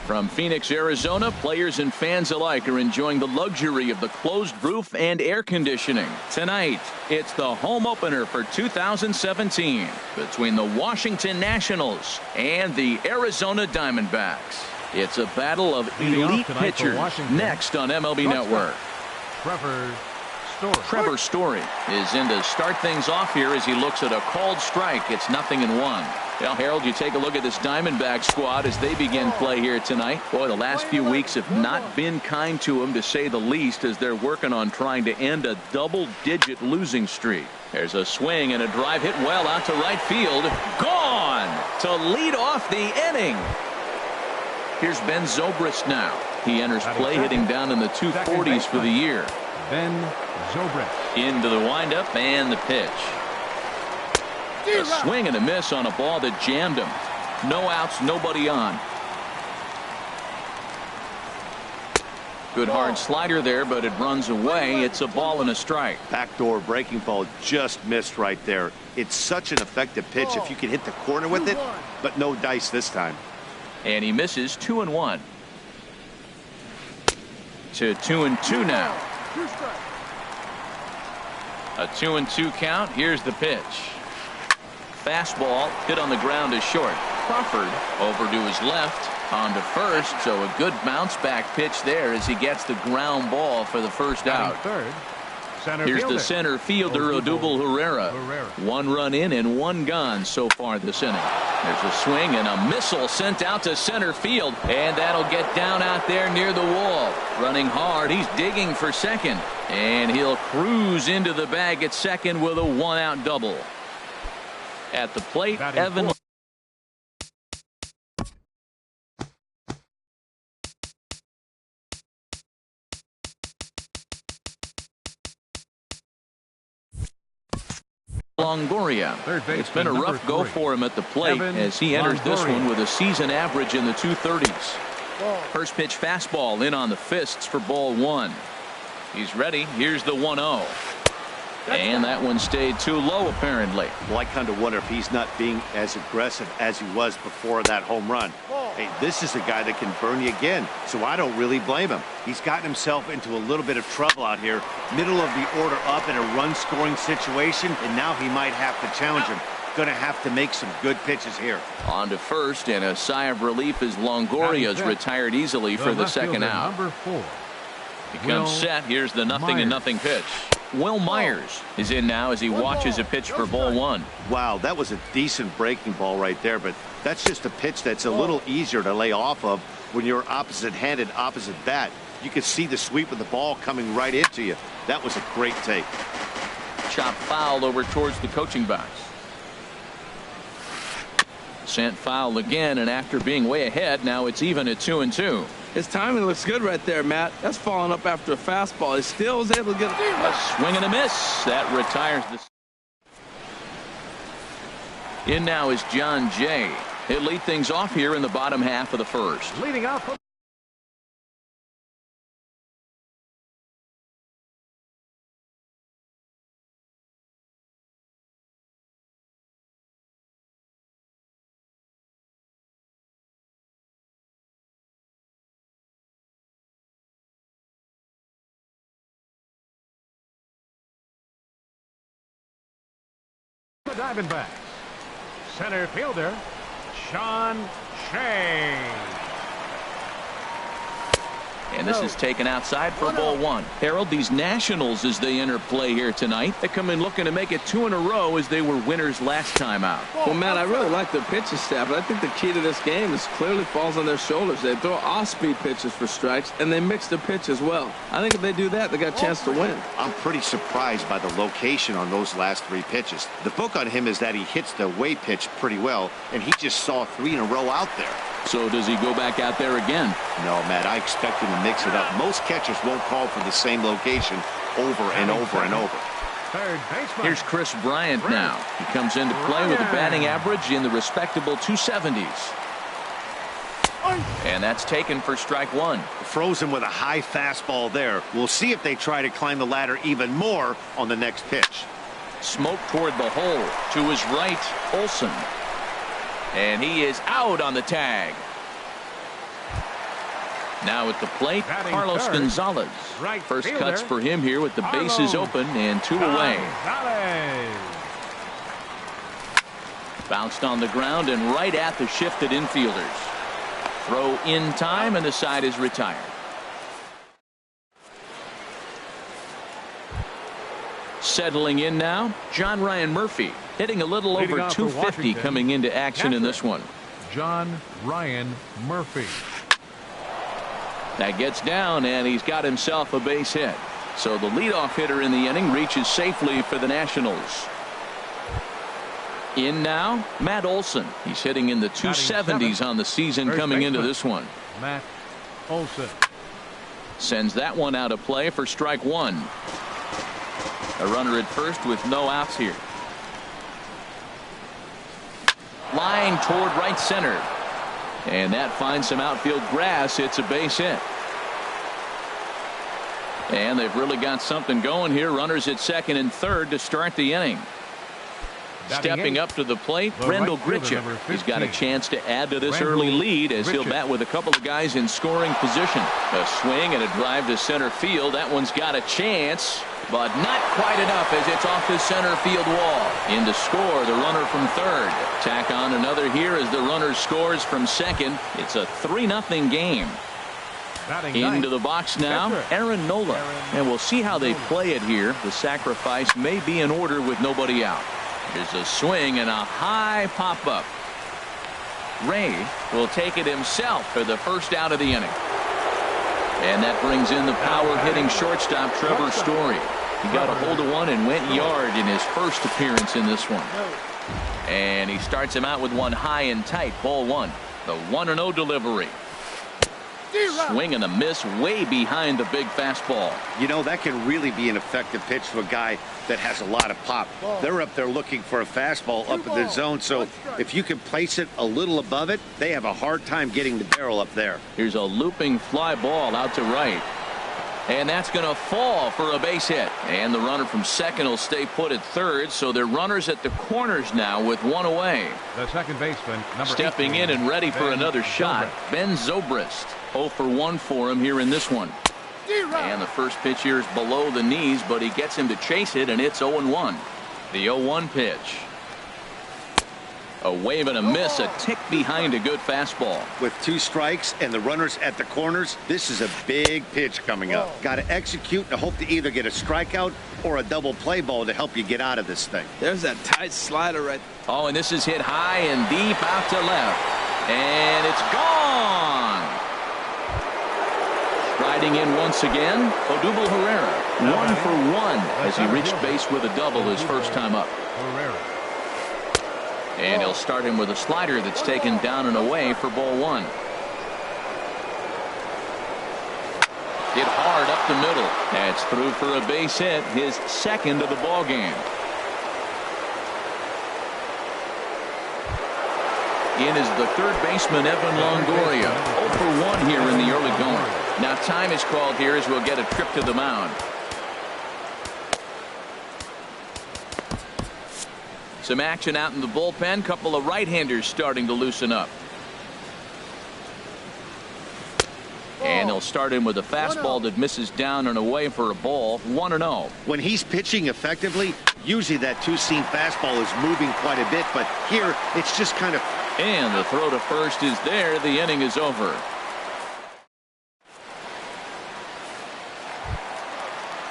From Phoenix, Arizona, players and fans alike are enjoying the luxury of the closed roof and air conditioning. Tonight, it's the home opener for 2017 between the Washington Nationals and the Arizona Diamondbacks. It's a battle of elite pitchers next on MLB Network. Trevor Story is in to start things off here as he looks at a called strike. It's 0-1. Now, Harold, you take a look at this Diamondback squad as they begin play here tonight. Boy, the last few weeks have not been kind to them, to say the least, as they're working on trying to end a double-digit losing streak. There's a swing and a drive hit well out to right field. Gone to lead off the inning. Here's Ben Zobrist now. He enters play hitting down in the 240s for the year. Ben Zobrist. Into the windup and the pitch. A swing and a miss on a ball that jammed him. No outs, nobody on. Good hard slider there, but it runs away. It's a ball and a strike. Backdoor breaking ball just missed right there. It's such an effective pitch if you can hit the corner with it, but no dice this time. And he misses. 2-1. To 2-2 now. A 2-2 count. Here's the pitch. Fastball hit on the ground is short. Crawford over to his left, on to first, so a good bounce back pitch there as he gets the ground ball for the first out. Here's the center fielder, Odubel Herrera. 1 run in and 1 gone so far this inning. There's a swing and a missile sent out to center field, and that'll get down out there near the wall. Running hard, he's digging for second, and he'll cruise into the bag at second with a 1-out double. At the plate, Evan Longoria. It's been a rough go for him at the plate as he enters this one with a season average in the 230s. First pitch fastball in on the fists for ball 1. He's ready. Here's the 1-0. And that one stayed too low, apparently. Well, I kind of wonder if he's not being as aggressive as he was before that home run. Hey, this is a guy that can burn you again, so I don't really blame him. He's gotten himself into a little bit of trouble out here. Middle of the order up in a run-scoring situation, and now he might have to challenge him. Going to have to make some good pitches here. On to first, and a sigh of relief as Longoria's retired easily for the second out. Number 4. He comes set. Here's the 0-0 pitch. Will Myers is in now as he watches a pitch for ball 1. Wow, that was a decent breaking ball right there, but that's just a pitch that's a little easier to lay off of when you're opposite-handed, opposite bat. You can see the sweep of the ball coming right into you. That was a great take. Chop foul over towards the coaching box. Sent foul again, and after being way ahead, now it's even at 2-2. His timing looks good right there, Matt. That's falling up after a fastball. He still was able to get a swing and a miss. That retires the. In now is John Jay. He'll lead things off here in the bottom half of the first. Leading off. The Diamondbacks. Center fielder, Sean Shea. And this is taken outside for ball 1. Harold, these Nationals, as they enter play here tonight, they come in looking to make it 2 in a row as they were winners last time out. Well, Matt, I really like their pitching staff, but I think the key to this game is clearly falls on their shoulders. They throw off-speed pitches for strikes, and they mix the pitch as well. I think if they do that, they got a chance to win. I'm pretty surprised by the location on those last 3 pitches. The book on him is that he hits the away pitch pretty well, and he just saw 3 in a row out there. So does he go back out there again? No, Matt, I expect him to mix it up. Most catchers won't call for the same location over and over and over. Third baseman. Here's Chris Bryant now. He comes into play with a batting average in the respectable 270s. And that's taken for strike 1. Frozen with a high fastball there. We'll see if they try to climb the ladder even more on the next pitch. Smoke toward the hole. To his right, Olsen. And he is out on the tag. Now at the plate, Batting Carlos third, Gonzalez. right First fielder, cuts for him here with the bases open and 2 away. Gonzalez. Bounced on the ground and right at the shifted infielders. Throw in time, and the side is retired. Settling in now, John Ryan Murphy, hitting a little Leading over off for 250 Washington, coming into action in this one. John Ryan Murphy. That gets down, and he's got himself a base hit. So the leadoff hitter in the inning reaches safely for the Nationals. In now, Matt Olson. He's hitting in the 270s on the season coming into this one. Matt Olson sends that one out of play for strike 1. A runner at first with no outs here. Line toward right center. And that finds some outfield grass. It's a base hit. And they've really got something going here. Runners at second and third to start the inning. Stepping up to the plate, Rendell Grichuk. He's got a chance to add to this early lead as he'll bat with a couple of guys in scoring position. A swing and a drive to center field. That one's got a chance, but not quite enough as it's off the center field wall. In to score, the runner from third. Tack on another here as the runner scores from second. It's a 3-0 game. Into the box now, Aaron Nola. And we'll see how they play it here. The sacrifice may be in order with nobody out. Here's a swing and a high pop-up. Ray will take it himself for the first out of the inning. And that brings in the power-hitting shortstop Trevor Story. He got a hold of one and went yard in his first appearance in this one. And he starts him out with one high and tight. Ball 1. The 1-0 delivery. Swing and a miss way behind the big fastball. You know, that can really be an effective pitch to a guy that has a lot of pop. They're up there looking for a fastball up in the zone, so if you can place it a little above it, they have a hard time getting the barrel up there. Here's a looping fly ball out to right. And that's going to fall for a base hit. And the runner from second will stay put at third, so they're runners at the corners now with one away. The second baseman, stepping in and ready for another shot, Ben Zobrist. 0 for 1 for him here in this one. And the first pitch here is below the knees, but he gets him to chase it, and it's 0-1. The 0-1 pitch. A wave and a miss, a tick behind a good fastball. With 2 strikes and the runners at the corners, this is a big pitch coming up. Got to execute and hope to either get a strikeout or a double play ball to help you get out of this thing. There's that tight slider right. Oh, and this is hit high and deep out to left. And it's gone. Striding in once again, Odubel Herrera. 1 for 1 as he reached base with a double his first time up. And he'll start him with a slider that's taken down and away for ball 1. Hit hard up the middle. That's through for a base hit, his second of the ball game. In is the third baseman, Evan Longoria. 0 for 1 here in the early going. Now time is called here as we'll get a trip to the mound. Some action out in the bullpen. Couple of right-handers starting to loosen up. And they'll start him with a fastball that misses down and away for a ball. 1-0. When he's pitching effectively, usually that two-seam fastball is moving quite a bit, but here it's just kind of. And the throw to first is there. The inning is over.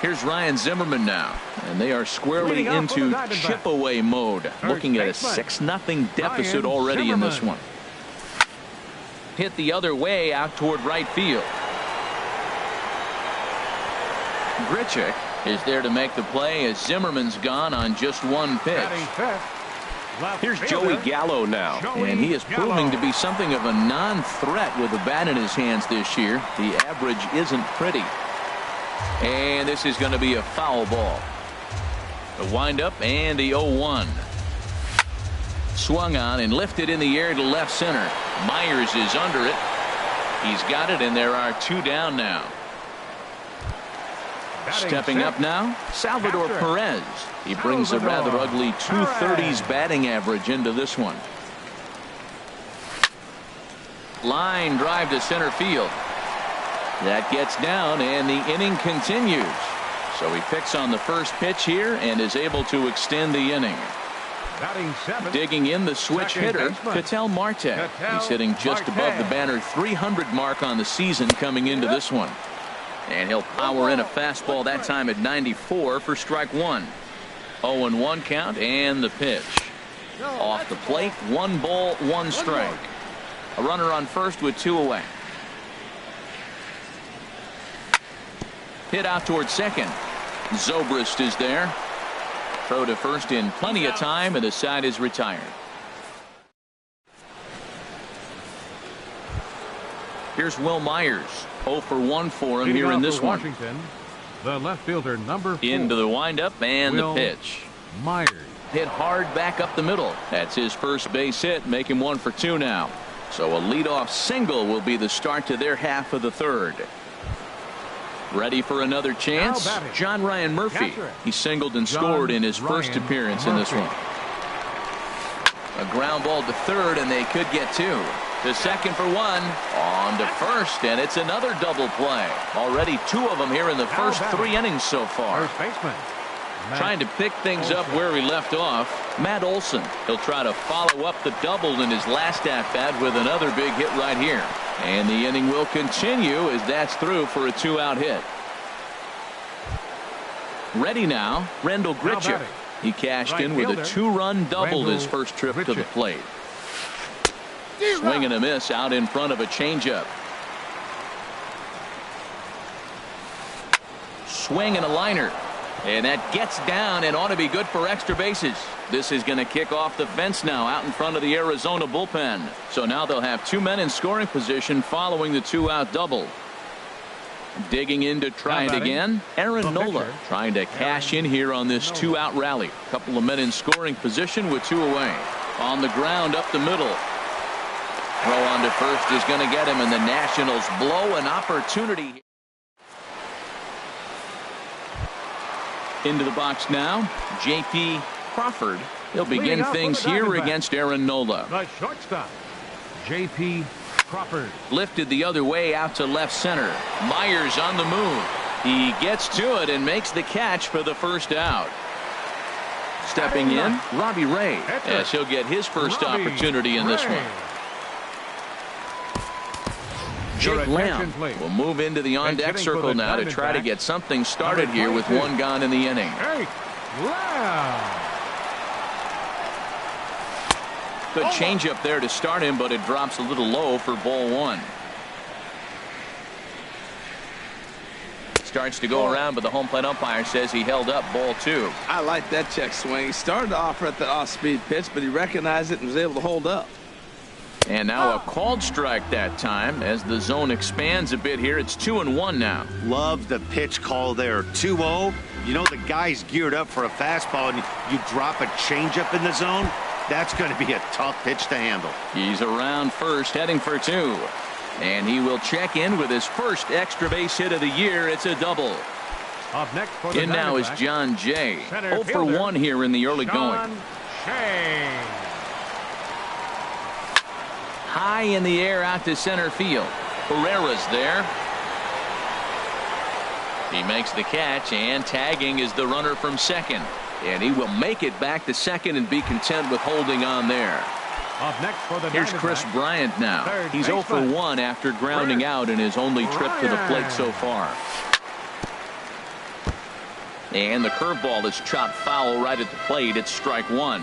Here's Ryan Zimmerman now, and they are squarely into chip-away mode, looking at a 6-0 deficit already in this one. Hit the other way out toward right field. Grichuk is there to make the play as Zimmerman's gone on just one pitch. Here's Joey Gallo now, and he is proving to be something of a non-threat with a bat in his hands this year. The average isn't pretty. And this is going to be a foul ball. The windup and the 0-1. Swung on and lifted in the air to left center. Myers is under it. He's got it, and there are 2 down now. Stepping up now, Salvador Perez. He brings a rather ugly 230s batting average into this one. Line drive to center field. That gets down, and the inning continues. So he picks on the first pitch here and is able to extend the inning. Batting seventh. Digging in the switch hitter, Ketel Marte. He's hitting just above the banner 300 mark on the season coming into this one. And he'll power in a fastball that time at 94 for strike one. 0-1 count, and the pitch. Off the plate, 1 ball, 1 strike. A runner on first with 2 away. Hit out towards second. Zobrist is there. Throw to first in plenty of time, and the side is retired. Here's Will Myers. 0 for 1 for him here in this one. Washington, the left fielder, number 4. Into the windup, and Will the pitch. Myers. Hit hard back up the middle. That's his first base hit, making 1 for 2 now. So a leadoff single will be the start to their half of the third. Ready for another chance? John Ryan Murphy. He singled and scored in his first appearance in this one. A ground ball to third, and they could get 2. To second for 1. On to first, and it's another double play. Already 2 of them here in the first 3 innings so far. First baseman. Trying to pick things up where he left off. Matt Olson. He'll try to follow up the double in his last at-bat with another big hit right here. And the inning will continue as that's through for a 2-out hit. Ready now, Rendell Gritcher. He cashed in with a 2-run double his first trip to the plate. Swing and a miss out in front of a changeup. Swing and a liner. And that gets down and ought to be good for extra bases. This is going to kick off the fence now out in front of the Arizona bullpen. So now they'll have 2 men in scoring position following the 2-out double. Digging in to try it again. Aaron Nola trying to cash in here on this 2-out rally. Couple of men in scoring position with 2 away. On the ground up the middle. Throw on to first is going to get him, and the Nationals blow an opportunity. Into the box now, J.P. Crawford. He'll begin things here against Aaron Nola. The shortstop, J.P. Crawford. Lifted the other way out to left center. Myers on the move. He gets to it and makes the catch for the first out. Stepping in, Robbie Ray, as he'll get his first opportunity in this one. Jake Lamb will move into the on-deck circle now to try to get something started here with 1 gone in the inning. Good changeup there to start him, but it drops a little low for ball 1. Starts to go around, but the home plate umpire says he held up ball 2. I like that check swing. He started to offer at the off-speed pitch, but he recognized it and was able to hold up. And now a called strike that time as the zone expands a bit here. It's 2-1 now. Love the pitch call there. 2-0. You know the guy's geared up for a fastball, and you drop a changeup in the zone. That's going to be a tough pitch to handle. He's around first, heading for 2. And he will check in with his first extra base hit of the year. It's a double. Up next for the in now is John Jay. 0 for 1 here in the early going. High in the air out to center field. Herrera's there. He makes the catch, and tagging is the runner from second. And he will make it back to second and be content with holding on there. Up next for the Here's Chris Bryant now. He's 0 for 1 after grounding out in his only trip to the plate so far. And the curveball is chopped foul right at the plate. It's strike 1.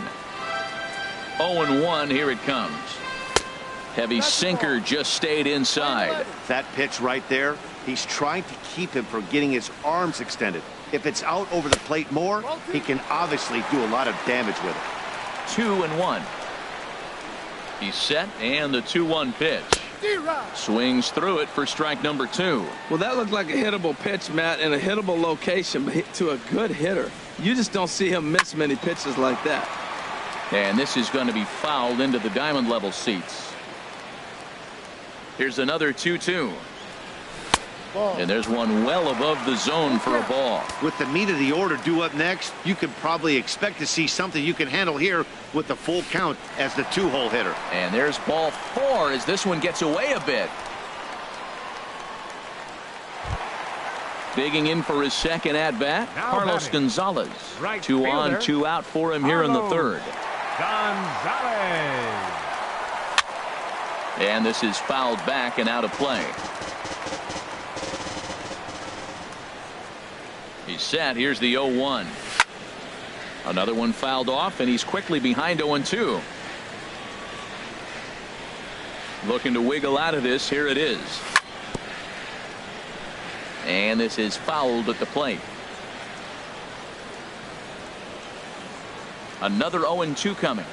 0-1. Here it comes. Heavy sinker just stayed inside. That pitch right there, he's trying to keep him from getting his arms extended. If it's out over the plate more, he can obviously do a lot of damage with it. 2-1. He's set, and the 2-1 pitch. Swings through it for strike number 2. Well, that looked like a hittable pitch, Matt, in a hittable location, but hit to a good hitter. You just don't see him miss many pitches like that. And this is going to be fouled into the diamond level seats. Here's another 2-2. And there's one well above the zone for a ball. With the meat of the order due up next, you can probably expect to see something you can handle here with the full count as the 2-hole hitter. And there's ball 4 as this one gets away a bit. Digging in for his second at-bat, Carlos Gonzalez. Right 2 on, fielder, 2 out for him here in the third. Gonzalez. And this is fouled back and out of play. He's set. Here's the 0-1. Another one fouled off, and he's quickly behind 0-2. Looking to wiggle out of this. Here it is. And this is fouled at the plate. Another 0-2 coming.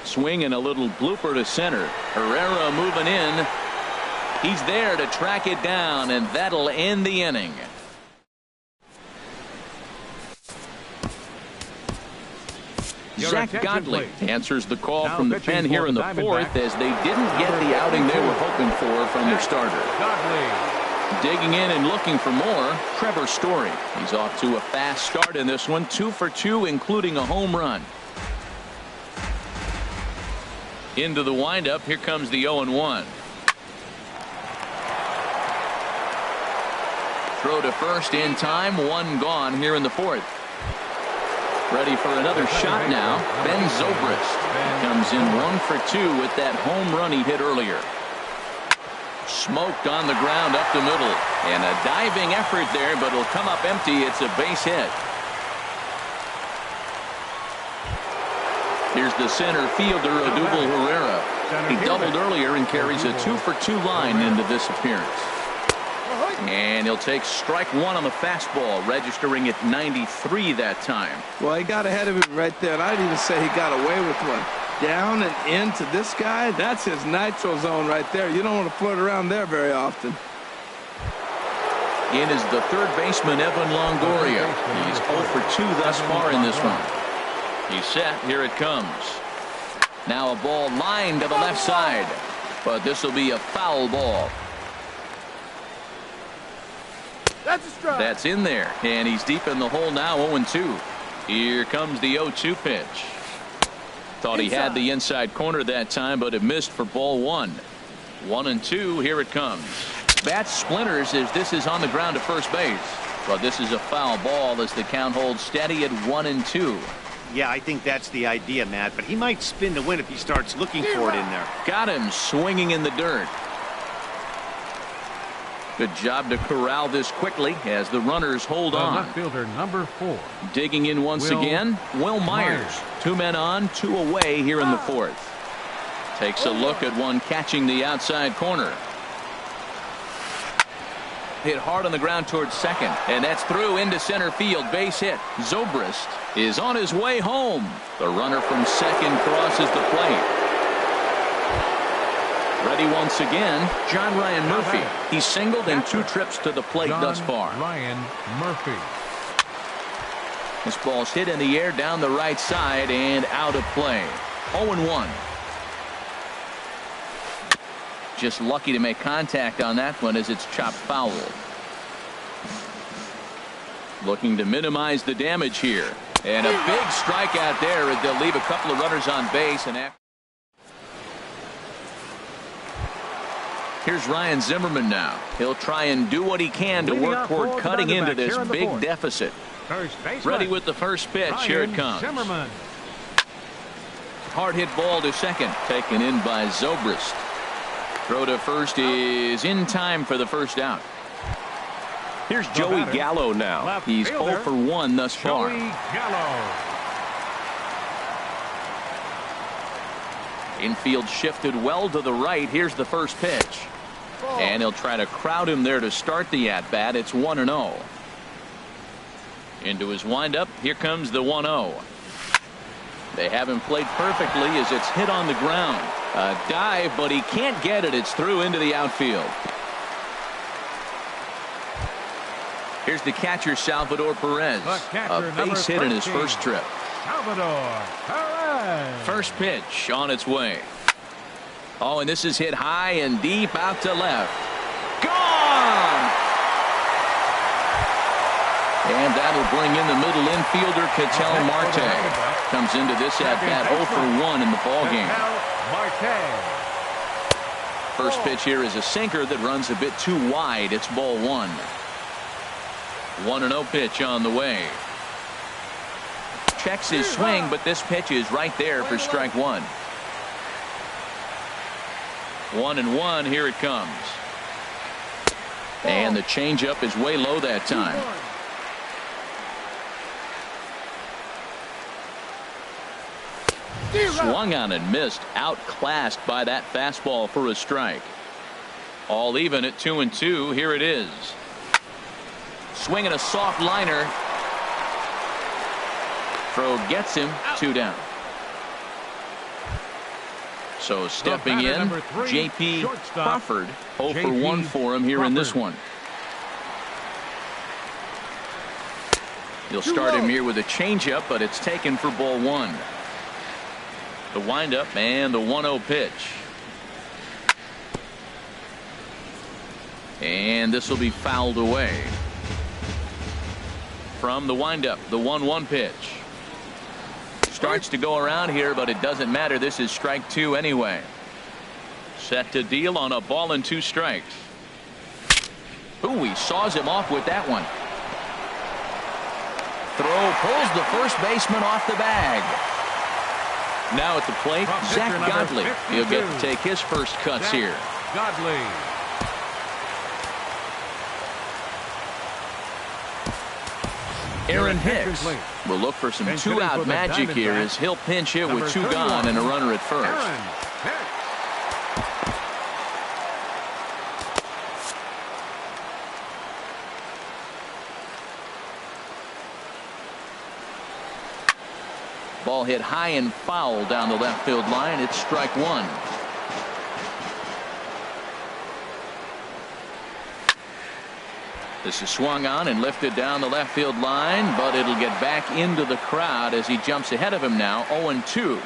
Swing and a little blooper to center. Herrera moving in. He's there to track it down, and that'll end the inning. Zach Godley answers the call from the pen here in the fourth, as they didn't get the outing they were hoping for from their starter. Digging in and looking for more, Trevor Story. He's off to a fast start in this one, 2 for 2, including a home run. Into the windup, here comes the 0-1. Throw to first in time, 1 gone here in the fourth. Ready for another shot now, Ben Zobrist. He comes in 1 for 2 with that home run he hit earlier. Smoked on the ground up the middle, and a diving effort there, but it'll come up empty. It's a base hit. Here's the center fielder, Odubel Herrera. He doubled earlier and carries a 2 for 2 line into this appearance. And he'll take strike 1 on the fastball, registering at 93 that time. Well, he got ahead of him right there, and I'd even say he got away with one. Down and into this guy, that's his nitro zone right there. You don't want to float around there very often. In is the third baseman, Evan Longoria. He's 0 for 2 thus far in this one. He's set. Here it comes. Now a ball lined to the left side, but this will be a foul ball. That's a strike. That's in there, and he's deep in the hole now, 0-2. Here comes the 0-2 pitch. Thought he had the inside corner that time, but it missed for ball 1. 1-2. Here it comes. Bat splinters as this is on the ground to first base, but this is a foul ball as the count holds steady at 1-2. Yeah, I think that's the idea, Matt, but he might spin to win if he starts looking for it in there. Got him swinging in the dirt. Good job to corral this quickly as the runners hold on. Left fielder number 4. Digging in once again, Will Myers. 2 men on, 2 away here in the fourth. Takes a look at one catching the outside corner. Hit hard on the ground towards second, and that's through into center field. Base hit. Zobrist is on his way home. The runner from second crosses the plate. Ready once again, John Ryan Murphy. He's singled in 2 trips to the plate thus far. Ryan Murphy. This ball's hit in the air down the right side and out of play. 0-1. Just lucky to make contact on that one as it's chopped foul. Looking to minimize the damage here. And a big strikeout there as they'll leave a couple of runners on base. And after here's Ryan Zimmerman now. He'll try and do what he can to work toward cutting into this big deficit. Ready with the first pitch. Here it comes. Zimmerman. Hard hit ball to second. Taken in by Zobrist. Throw to first is in time for the first out. Here's Joey Gallo now. He's 0 for 1 thus far. Joey Gallo. Infield shifted well to the right. Here's the first pitch. And he'll try to crowd him there to start the at-bat. It's 1-0. Into his windup. Here comes the 1-0. They haven't played perfectly as it's hit on the ground. A dive, but he can't get it. It's through into the outfield. Here's the catcher, Salvador Perez. A base hit in his first trip. Salvador Perez. First pitch on its way. Oh, and this is hit high and deep out to left. Gone! And that'll bring in the middle infielder, Ketel Marte. Comes into this at-bat 0 for 1 in the ballgame. First pitch here is a sinker that runs a bit too wide. It's ball 1. 1-0 pitch on the way. Checks his swing, but this pitch is right there for strike one. 1-1. Here it comes. And the changeup is way low that time. Swung on and missed. Outclassed by that fastball for a strike. All even at 2-2. Here it is. Swinging a soft liner. Throw gets him. 2 down. So stepping in, J.P. Crawford. 0 for 1 for him here in this one. You'll start him here with a changeup, but it's taken for ball 1. The windup and the 1-0 pitch. And this will be fouled away. From the windup, the 1-1 pitch. Starts to go around here, but it doesn't matter. This is strike 2 anyway. Set to deal on a ball and 2 strikes. Ooh, he saws him off with that one. Throw pulls the first baseman off the bag. Now at the plate, Zach Godley. He'll get to take his first cuts here. Godley. Aaron Hicks will look for some 2-out magic here as he'll pinch hit with 2 gone and a runner at first. Ball hit high and foul down the left field line. It's strike 1. This is swung on and lifted down the left field line, but it'll get back into the crowd as he jumps ahead of him now. 0-2.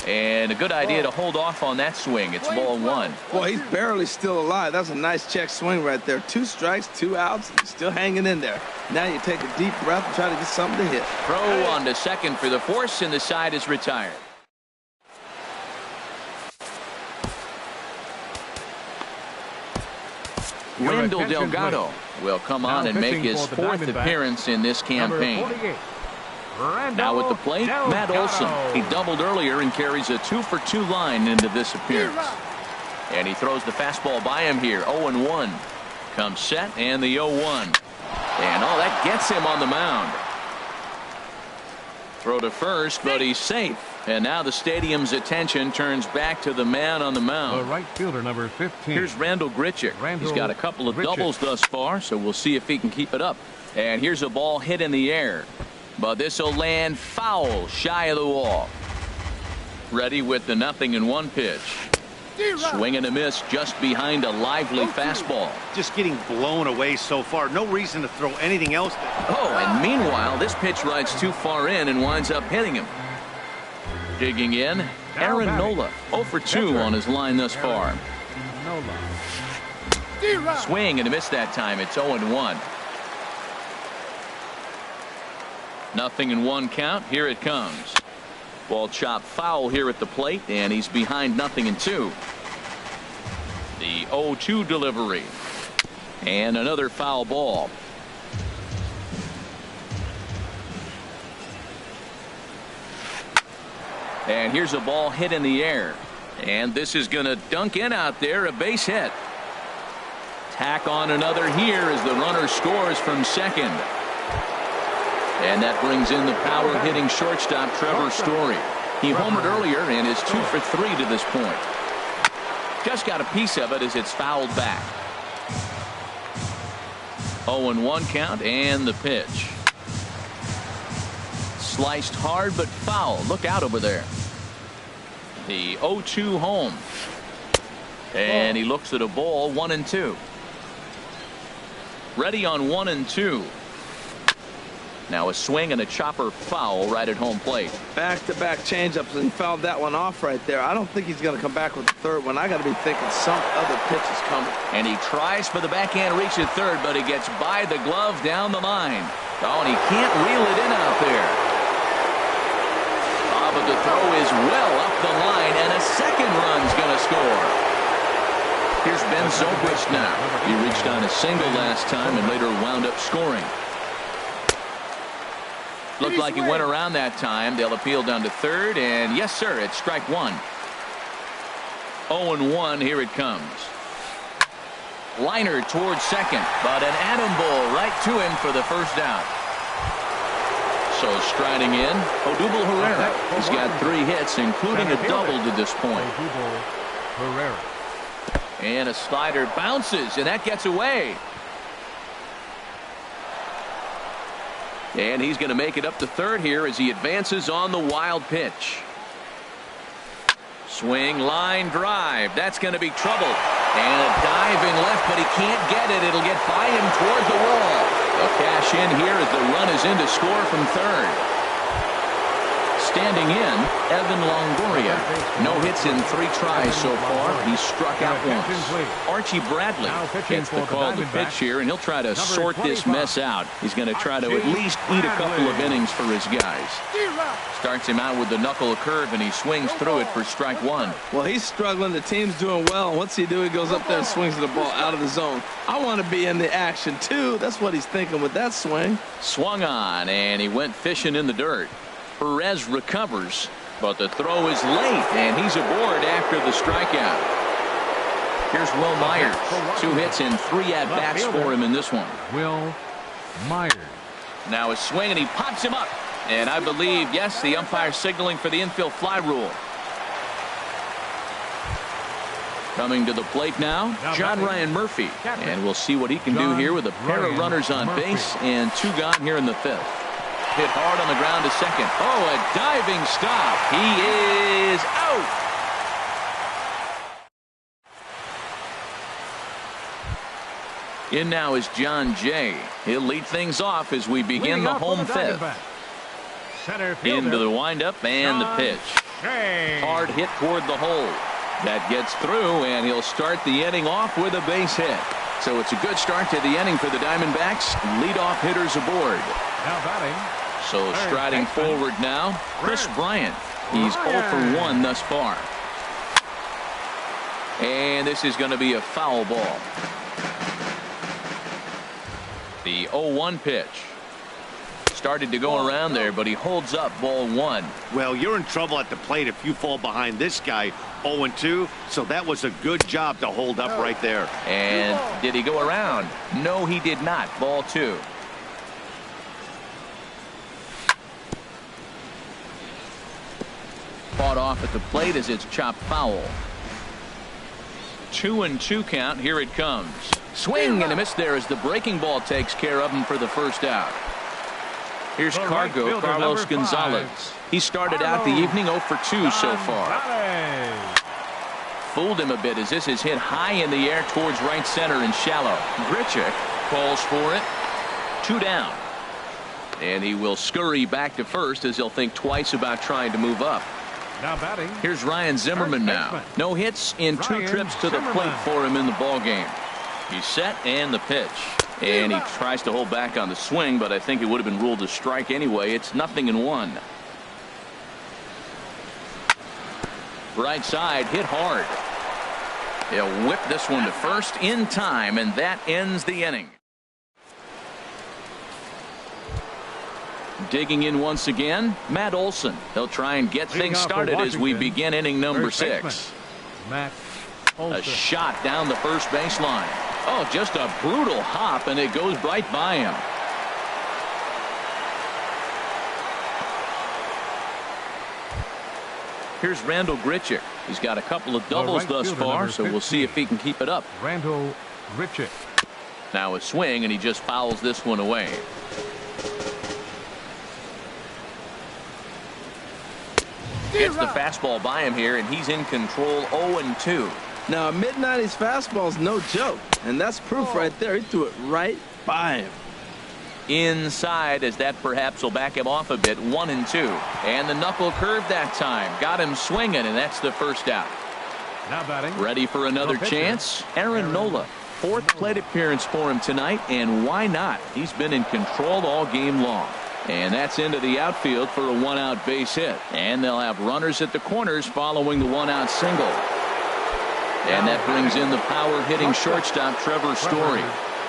And a good idea to hold off on that swing. It's ball 1. Boy, he's barely still alive. That's a nice check swing right there. 2 strikes, 2 outs, still hanging in there. Now you take a deep breath and try to get something to hit. Throw on to second for the force, and the side is retired. Randall Delgado will come on and make his 4th appearance in this campaign. Now at the plate, Matt Olson. He doubled earlier and carries a 2-for-2 line into this appearance. And he throws the fastball by him here. 0-1. Comes set and the 0-1. And that gets him on the mound. Throw to first, but he's safe. And now the stadium's attention turns back to the man on the mound. The right fielder, number 15. Here's Randall Grichuk. He's got a couple of doubles thus far, so we'll see if he can keep it up. And here's a ball hit in the air. But this will land foul shy of the wall. Ready with the 0-1 pitch. Swing and a miss just behind a lively fastball. Just getting blown away so far. No reason to throw anything else. And meanwhile, this pitch rides too far in and winds up hitting him. Digging in, Aaron Nola. 0 for 2 on his line thus far. Swing and a miss that time. It's 0-1. 0-1 count. Here it comes. Ball chopped foul here at the plate, and he's behind 0-2. The 0-2 delivery. And another foul ball. And here's a ball hit in the air. And this is going to dunk in out there, a base hit. Tack on another here as the runner scores from second. And that brings in the power hitting shortstop Trevor Story. He homered earlier and is 2 for 3 to this point. Just got a piece of it as it's fouled back. 0-1 count and the pitch. Sliced hard but foul. Look out over there. The 0-2 home. And he looks at a ball. 1-2. Ready on 1-2. Now a swing and a chopper foul right at home plate. Back-to-back changeups, and he fouled that one off right there. I don't think he's going to come back with the third one. I got to be thinking some other pitch is coming. And he tries for the backhand reach at third, but he gets by the glove down the line. And he can't reel it in out there. But the throw is well up the line, and a second run's going to score. Here's Ben Zobrist now. He reached on a single last time and later wound up scoring. Looked like he went around that time. They'll appeal down to third, and yes, sir, it's strike one. 0-1, here it comes. Liner towards second, but an atom ball right to him for the first out. So striding in, Odubel Herrera. He's got 3 hits, including a double to this point. Herrera. And a slider bounces, and that gets away. And he's going to make it up to third here as he advances on the wild pitch. Swing, line drive. That's going to be trouble. And a diving left, but he can't get it. It'll get by him toward the wall. A cash in here as the run is in to score from third. Standing in, Evan Longoria. No hits in 3 tries so far. He struck out once. Archie Bradley gets the call to pitch here, and he'll try to sort this mess out. He's going to try to at least eat a couple of innings for his guys. Starts him out with the knuckle curve, and he swings through it for strike one. Well, he's struggling. The team's doing well. What's he do? He goes up there and swings the ball out of the zone. I want to be in the action, too. That's what he's thinking with that swing. Swung on, and he went fishing in the dirt. Perez recovers, but the throw is late, and he's aboard after the strikeout. Here's Will Myers. 2 hits and 3 at-bats for him in this one. Will Myers. Now a swing, and he pops him up. And I believe, yes, the umpire signaling for the infield fly rule. Coming to the plate now, John Ryan Murphy. And we'll see what he can do here with a pair of runners on base and 2 gone here in the 5th. Hit hard on the ground to second. Oh, a diving stop. He is out. In now is John Jay. He'll lead things off as we begin the home 5th. Into the windup and the pitch. Hard hit toward the hole. That gets through, and he'll start the inning off with a base hit. So it's a good start to the inning for the Diamondbacks. Leadoff hitters aboard. Now batting. So striding forward now, Chris Bryant. He's 0 for 1 thus far. And this is going to be a foul ball. The 0-1 pitch. Started to go around there, but he holds up ball 1. Well, you're in trouble at the plate if you fall behind this guy 0-2. So that was a good job to hold up right there. And did he go around? No, he did not. Ball 2. Fought off at the plate as it's chopped foul. 2-2 count. Here it comes. Swing and a miss there as the breaking ball takes care of him for the first out. Here's Cargo, Carlos Gonzalez. He started out the evening 0 for 2 so far. Fooled him a bit as this is hit high in the air towards right center and shallow. Grichuk calls for it. 2 down. And he will scurry back to first as he'll think twice about trying to move up. Now batting. Here's Ryan Zimmerman now. No hits in 2 trips to the plate for him in the ball game. He's set and the pitch. And he tries to hold back on the swing, but I think it would have been ruled a strike anyway. It's 0-1. Right side hit hard. He'll whip this one to first in time, and that ends the inning. Digging in once again, Matt Olson. He'll try and get things started as we begin inning number 6. Matt Olson. A shot down the first baseline. Oh, just a brutal hop, and it goes right by him. Here's Randall Grichuk. He's got a couple of doubles thus far, so we'll see if he can keep it up. Randall Grichuk. Now a swing, and he just fouls this one away. Gets the fastball by him here, and he's in control 0-2. Now, a mid-90s fastball is no joke, and that's proof right there. He threw it right by him. Inside, as that perhaps will back him off a bit. 1-2. And the knuckle curve that time. Got him swinging, and that's the first out. Now batting. Ready for another chance? Aaron Nola. 4th plate appearance for him tonight, and why not? He's been in control all game long. And that's into the outfield for a 1-out base hit. And they'll have runners at the corners following the 1-out single. And that brings in the power-hitting shortstop, Trevor Story.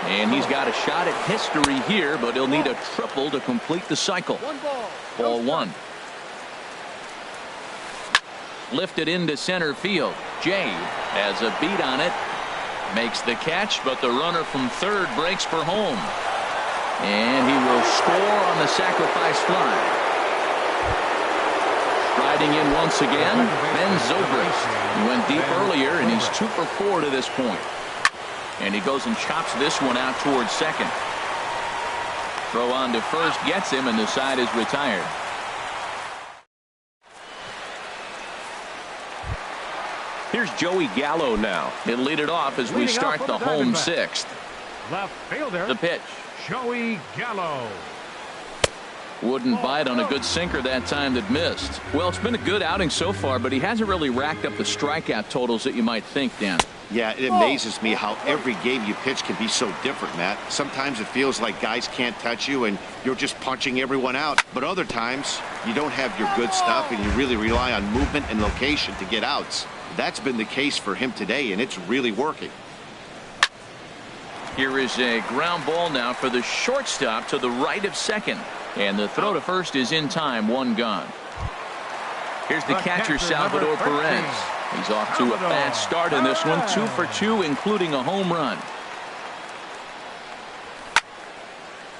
And he's got a shot at history here, but he'll need a triple to complete the cycle. Ball one. Lifted into center field. Jay has a beat on it. Makes the catch, but the runner from third breaks for home. And he will score on the sacrifice fly. Striding in once again, Ben Zobrist. He went deep earlier, and he's 2 for 4 to this point. And he goes and chops this one out towards second. Throw on to first gets him, and the side is retired. Here's Joey Gallo now. He'll lead it off as we start the home sixth. Left fielder. The pitch. Joey Gallo. Wouldn't bite on a good sinker that time that missed. Well, it's been a good outing so far, but he hasn't really racked up the strikeout totals that you might think, Dan. Yeah, it amazes me how every game you pitch can be so different, Matt. Sometimes it feels like guys can't touch you and you're just punching everyone out. But other times, you don't have your good stuff and you really rely on movement and location to get outs. That's been the case for him today, and it's really working. Here is a ground ball now for the shortstop to the right of second. And the throw to first is in time, 1 gone. Here's the catcher, Salvador Perez. He's off to a fast start in this one, 2 for 2, including a home run.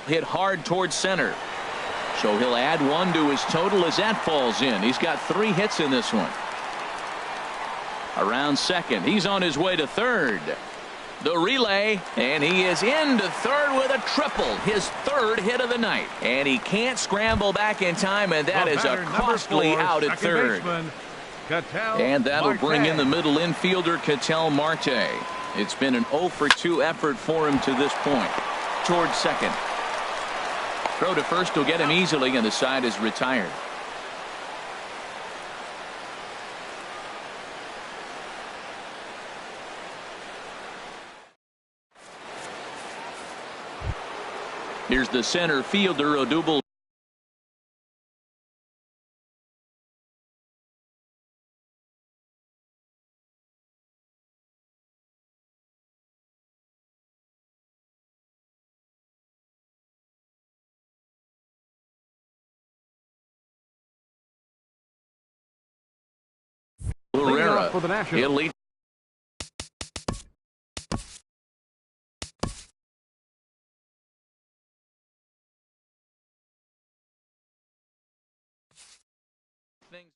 Hit hard towards center. So he'll add 1 to his total as that falls in. He's got 3 hits in this one. Around second. He's on his way to third. The relay, and he is into third with a triple, his 3rd hit of the night. And he can't scramble back in time, and that is a costly out at third. And that'll bring in the middle infielder, Ketel Marte. It's been an 0 for 2 effort for him to this point. Towards second. Throw to first will get him easily, and the side is retired. Here's the center fielder, Odubel. Herrera. He'll lead. Things